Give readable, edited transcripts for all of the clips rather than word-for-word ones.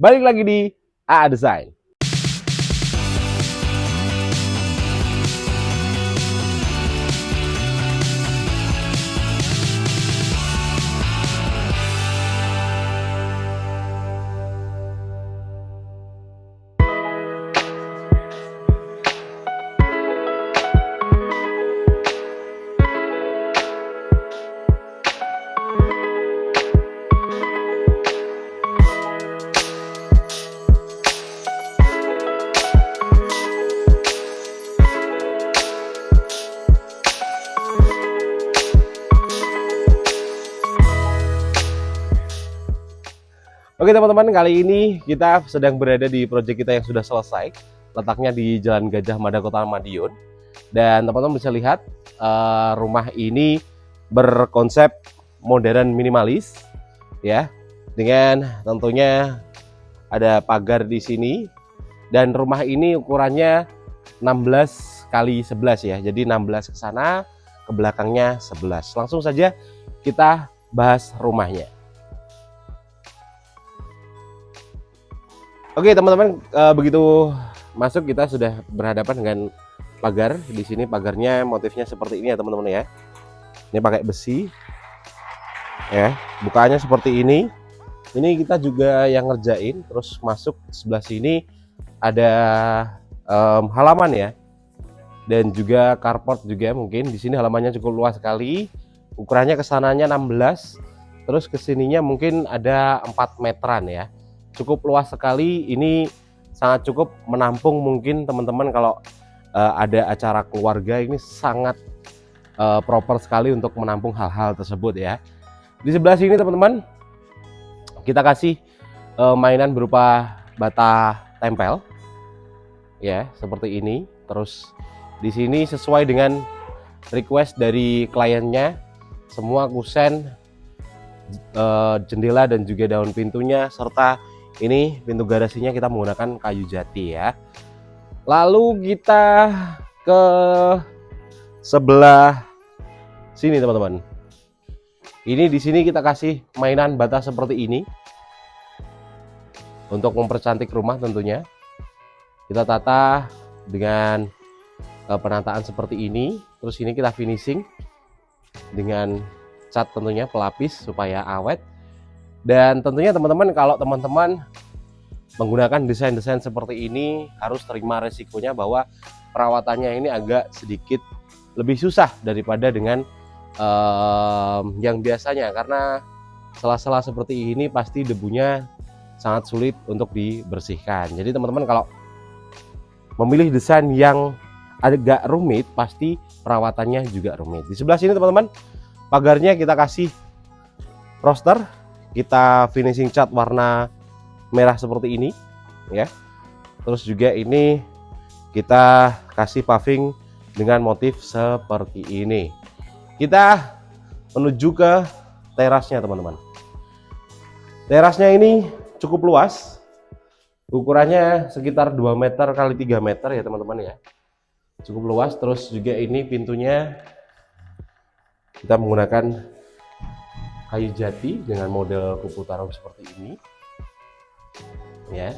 Balik lagi di AA Design. Oke teman-teman, kali ini kita sedang berada di proyek kita yang sudah selesai. Letaknya di Jalan Gajah Mada, Kota Madiun. Dan teman-teman bisa lihat rumah ini berkonsep modern minimalis, ya, dengan tentunya ada pagar di sini. Dan rumah ini ukurannya 16 kali 11 ya. Jadi 16 ke sana, ke belakangnya 11. Langsung saja kita bahas rumahnya. Oke teman-teman, begitu masuk kita sudah berhadapan dengan pagar. Di sini pagarnya motifnya seperti ini ya teman-teman ya. Ini pakai besi, ya. Bukaannya seperti ini. Ini kita juga yang ngerjain. Terus masuk sebelah sini ada halaman ya, dan juga carport juga mungkin. Di sini halamannya cukup luas sekali. Ukurannya kesananya 16, terus kesininya mungkin ada 4 meteran ya. Cukup luas sekali, ini sangat cukup menampung mungkin teman-teman kalau ada acara keluarga. Ini sangat proper sekali untuk menampung hal-hal tersebut ya. Di sebelah sini teman-teman kita kasih mainan berupa bata tempel ya, seperti ini. Terus di sini sesuai dengan request dari kliennya, semua kusen, jendela dan juga daun pintunya, serta ini pintu garasinya kita menggunakan kayu jati ya. Lalu kita ke sebelah sini teman-teman. Ini di sini kita kasih mainan bata seperti ini untuk mempercantik rumah tentunya. Kita tata dengan penataan seperti ini. Terus ini kita finishing dengan cat tentunya pelapis supaya awet. Dan tentunya teman-teman, kalau teman-teman menggunakan desain-desain seperti ini harus terima resikonya bahwa perawatannya ini agak sedikit lebih susah daripada dengan yang biasanya, karena sela-sela seperti ini pasti debunya sangat sulit untuk dibersihkan. Jadi teman-teman kalau memilih desain yang agak rumit, pasti perawatannya juga rumit. Di sebelah sini teman-teman, pagarnya kita kasih roster, kita finishing cat warna merah seperti ini ya. Terus juga ini kita kasih paving dengan motif seperti ini. Kita menuju ke terasnya teman-teman. Terasnya ini cukup luas, ukurannya sekitar 2 meter kali 3 meter ya teman-teman ya, cukup luas. Terus juga ini pintunya kita menggunakan kayu jati dengan model kupu taruh seperti ini ya.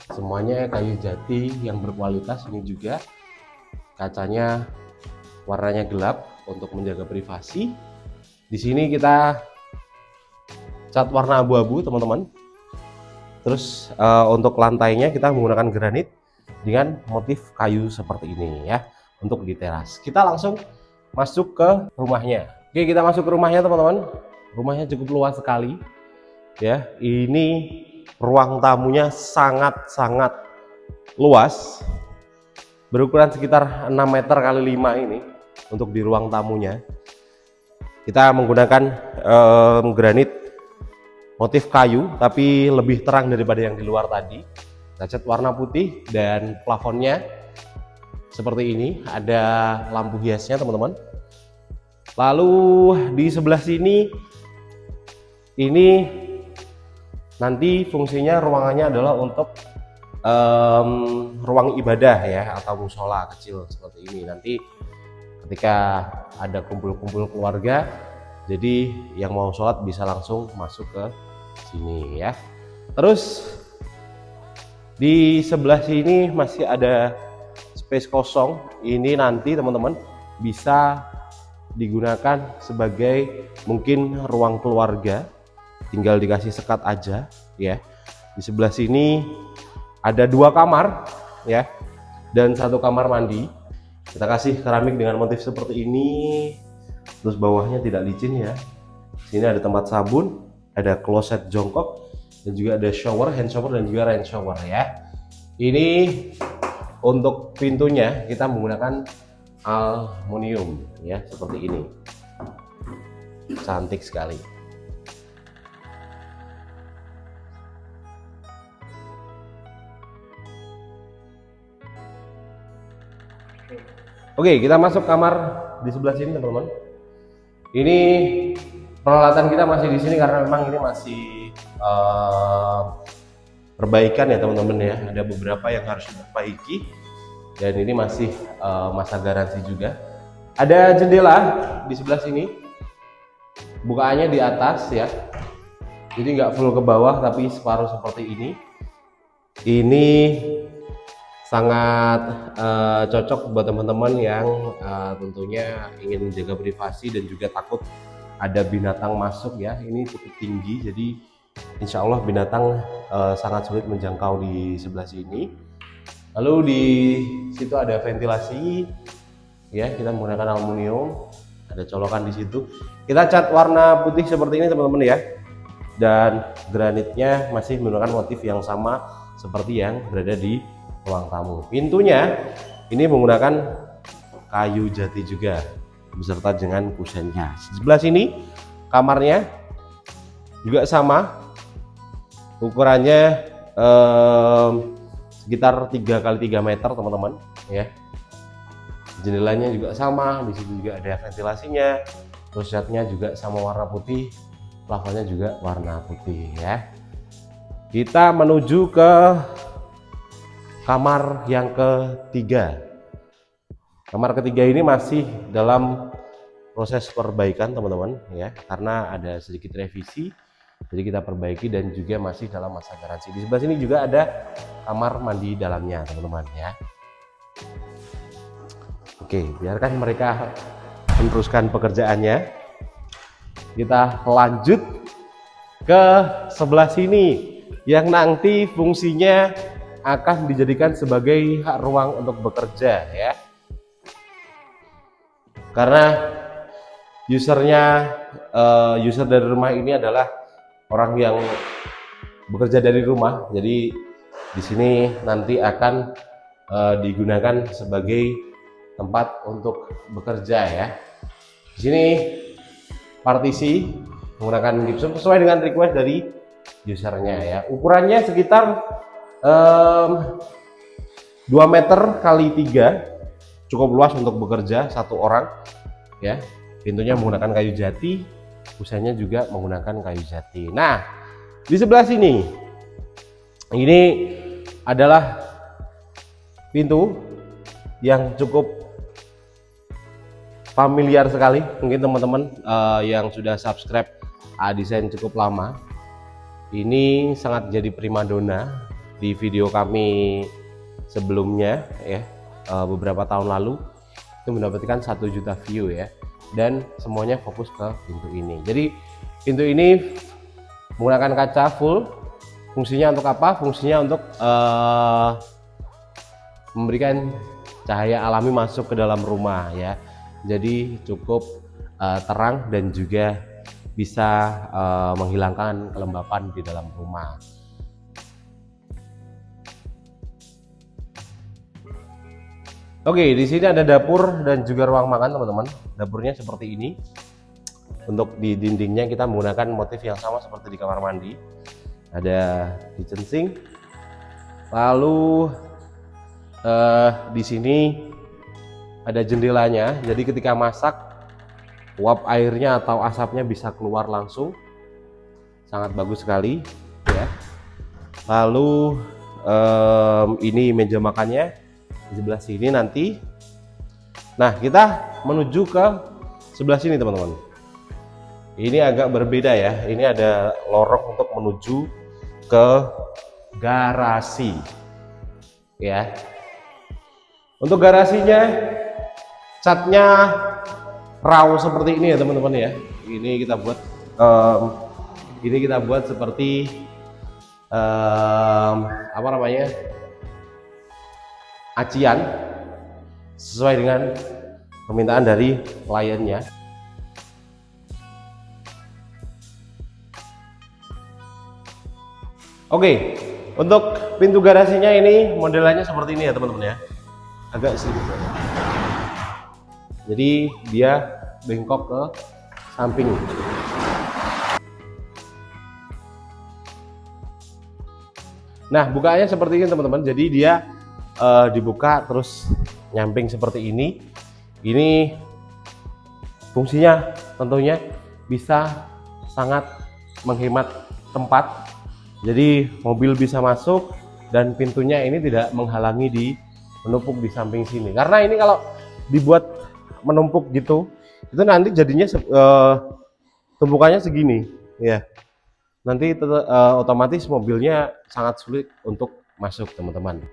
Semuanya kayu jati yang berkualitas. Ini juga kacanya warnanya gelap untuk menjaga privasi. Di sini kita cat warna abu-abu teman-teman. Terus untuk lantainya kita menggunakan granit dengan motif kayu seperti ini ya, untuk di teras. Kita langsung masuk ke rumahnya. Oke, kita masuk ke rumahnya teman-teman. Rumahnya cukup luas sekali ya. Ini ruang tamunya sangat-sangat luas, berukuran sekitar 6 meter kali 5 ini untuk di ruang tamunya. Kita menggunakan granit motif kayu, tapi lebih terang daripada yang di luar tadi. Kita cat warna putih dan plafonnya seperti ini. Ada lampu hiasnya teman-teman. Lalu di sebelah sini ini nanti fungsinya ruangannya adalah untuk ruang ibadah ya, atau musola kecil seperti ini. Nanti ketika ada kumpul-kumpul keluarga, jadi yang mau sholat bisa langsung masuk ke sini ya. Terus Di sebelah sini masih ada space kosong. Ini nanti teman-teman bisa digunakan sebagai mungkin ruang keluarga, tinggal dikasih sekat aja ya. Di sebelah sini ada 2 kamar ya, dan 1 kamar mandi. Kita kasih keramik dengan motif seperti ini, terus bawahnya tidak licin ya. Sini ada tempat sabun, ada kloset jongkok, dan juga ada shower, hand shower, dan juga rain shower ya. Ini untuk pintunya kita menggunakan aluminium ya, seperti ini. Cantik sekali. Oke, kita masuk kamar di sebelah sini teman-teman. Ini peralatan kita masih di sini karena memang ini masih perbaikan ya teman-teman ya. Ada beberapa yang harus diperbaiki dan ini masih masa garansi juga. Ada jendela di sebelah sini, bukaannya di atas ya, jadi nggak full ke bawah tapi separuh seperti ini. Ini sangat cocok buat teman-teman yang tentunya ingin menjaga privasi dan juga takut ada binatang masuk ya. Ini cukup tinggi, jadi insya Allah binatang sangat sulit menjangkau di sebelah sini. Lalu di situ ada ventilasi ya, kita menggunakan aluminium, ada colokan di situ. Kita cat warna putih seperti ini teman-teman ya, dan granitnya masih menggunakan motif yang sama seperti yang berada di ruang tamu. Pintunya ini menggunakan kayu jati juga beserta dengan kusennya. Sebelah sini kamarnya juga sama, ukurannya sekitar 3x3 meter teman-teman ya. Jendelanya juga sama, di situ juga ada ventilasinya, klosetnya juga sama warna putih, plafonnya juga warna putih ya. Kita menuju ke kamar yang ketiga. Kamar ketiga ini masih dalam proses perbaikan teman-teman ya, karena ada sedikit revisi, jadi kita perbaiki dan juga masih dalam masa garansi. Di sebelah sini juga ada kamar mandi dalamnya teman-teman ya. Oke, biarkan mereka meneruskan pekerjaannya. Kita lanjut ke sebelah sini yang nanti fungsinya akan dijadikan sebagai ruang untuk bekerja ya, karena user dari rumah ini adalah orang yang bekerja dari rumah, jadi di sini nanti akan digunakan sebagai tempat untuk bekerja ya. Di sini partisi menggunakan gypsum sesuai dengan request dari usernya ya. Ukurannya sekitar 2 meter kali 3, cukup luas untuk bekerja 1 orang ya. Pintunya menggunakan kayu jati, kusennya juga menggunakan kayu jati. Nah, di sebelah sini ini adalah pintu yang cukup familiar sekali. Mungkin teman-teman yang sudah subscribe A-Design cukup lama, ini sangat jadi primadona di video kami sebelumnya ya, beberapa tahun lalu itu mendapatkan 1 juta view ya, dan semuanya fokus ke pintu ini. Jadi pintu ini menggunakan kaca full. Fungsinya untuk apa? Fungsinya untuk memberikan cahaya alami masuk ke dalam rumah ya, jadi cukup terang dan juga bisa menghilangkan kelembapan di dalam rumah. Oke, di sini ada dapur dan juga ruang makan teman-teman. Dapurnya seperti ini. Untuk di dindingnya kita menggunakan motif yang sama seperti di kamar mandi. Ada kitchen sink. Lalu di sini ada jendelanya. Jadi ketika masak, uap airnya atau asapnya bisa keluar langsung. Sangat bagus sekali ya. Lalu ini meja makannya di sebelah sini nanti. Nah, kita menuju ke sebelah sini teman-teman. Ini agak berbeda ya. Ini ada lorong untuk menuju ke garasi ya. Untuk garasinya catnya raw seperti ini ya teman-teman ya. Ini kita buat seperti apa namanya, acian sesuai dengan permintaan dari kliennya. Oke, untuk pintu garasinya ini modelannya seperti ini ya teman-teman ya, agak sedikit. Jadi dia bengkok ke samping. Nah, bukanya seperti ini teman-teman. Jadi dia dibuka terus nyamping seperti ini. Ini fungsinya tentunya bisa sangat menghemat tempat. Jadi mobil bisa masuk dan pintunya ini tidak menghalangi di menumpuk di samping sini. Karena ini kalau dibuat menumpuk gitu, itu nanti jadinya tumpukannya segini, ya. Nanti otomatis mobilnya sangat sulit untuk masuk, teman-teman.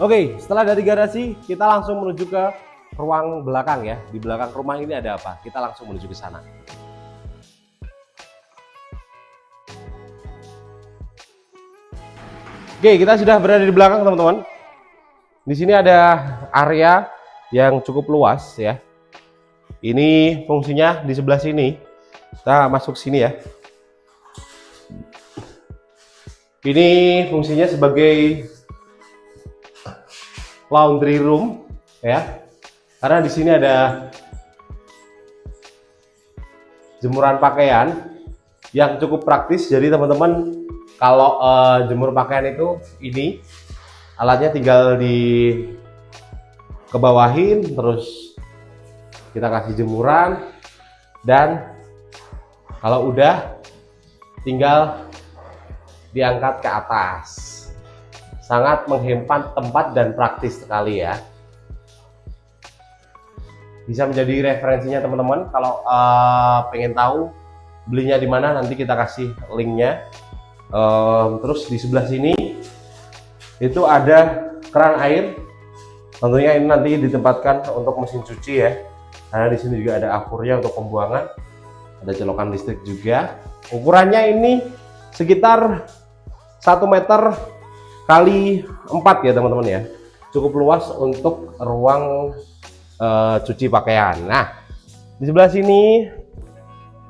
Oke, setelah dari garasi kita langsung menuju ke ruang belakang ya. Di belakang rumah ini ada apa? Kita langsung menuju ke sana. Oke, kita sudah berada di belakang teman-teman. Di sini ada area yang cukup luas ya. Ini fungsinya di sebelah sini. Kita masuk sini ya. Ini fungsinya sebagai laundry room ya. Karena di sini ada jemuran pakaian yang cukup praktis. Jadi teman-teman kalau jemur pakaian itu ini alatnya tinggal kebawahin, terus kita kasih jemuran, dan kalau udah tinggal diangkat ke atas. Sangat menghemat tempat dan praktis sekali ya. Bisa menjadi referensinya teman-teman. Kalau pengen tahu belinya di mana, nanti kita kasih linknya. Terus di sebelah sini itu ada keran air. Tentunya ini nanti ditempatkan untuk mesin cuci ya. Karena di sini juga ada akurnya untuk pembuangan. Ada colokan listrik juga. Ukurannya ini sekitar 1 meter kali 4 ya teman-teman ya. Cukup luas untuk ruang cuci pakaian. Nah, di sebelah sini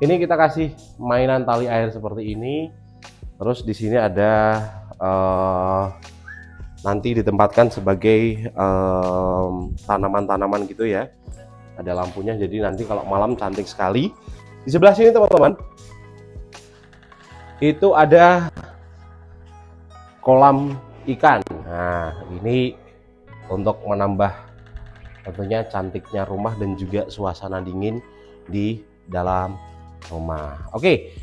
ini kita kasih mainan tali air seperti ini. Terus di sini ada nanti ditempatkan sebagai tanaman-tanaman gitu ya. Ada lampunya, jadi nanti kalau malam cantik sekali. Di sebelah sini teman-teman itu ada kolam ikan. Nah, ini untuk menambah tentunya cantiknya rumah dan juga suasana dingin di dalam rumah. Oke,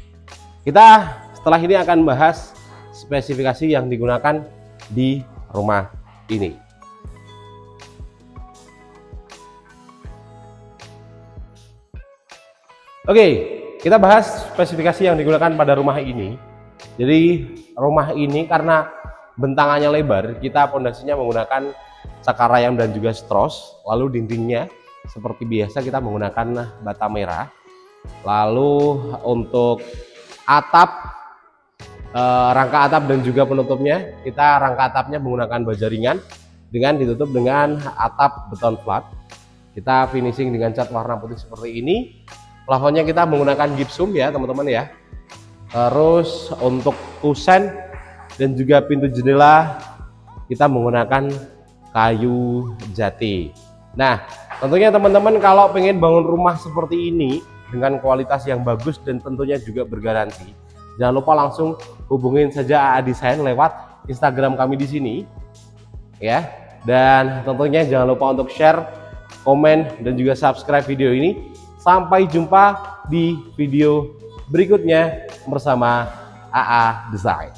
kita setelah ini akan bahas spesifikasi yang digunakan di rumah ini. Oke, kita bahas spesifikasi yang digunakan pada rumah ini. Jadi rumah ini karena bentangannya lebar, kita pondasinya menggunakan cakar ayam dan juga stros. Lalu dindingnya seperti biasa kita menggunakan bata merah. Lalu untuk atap, rangka atap dan juga penutupnya, kita rangka atapnya menggunakan baja ringan dengan ditutup dengan atap beton flat. Kita finishing dengan cat warna putih seperti ini. Plafonnya kita menggunakan gipsum ya teman-teman ya. Terus untuk kusen dan juga pintu jendela kita menggunakan kayu jati. Nah, tentunya teman-teman kalau pengen bangun rumah seperti ini dengan kualitas yang bagus dan tentunya juga bergaransi, jangan lupa langsung hubungin saja AA Design lewat Instagram kami di sini ya. Dan tentunya jangan lupa untuk share, komen, dan juga subscribe video ini. Sampai jumpa di video berikutnya bersama AA Design.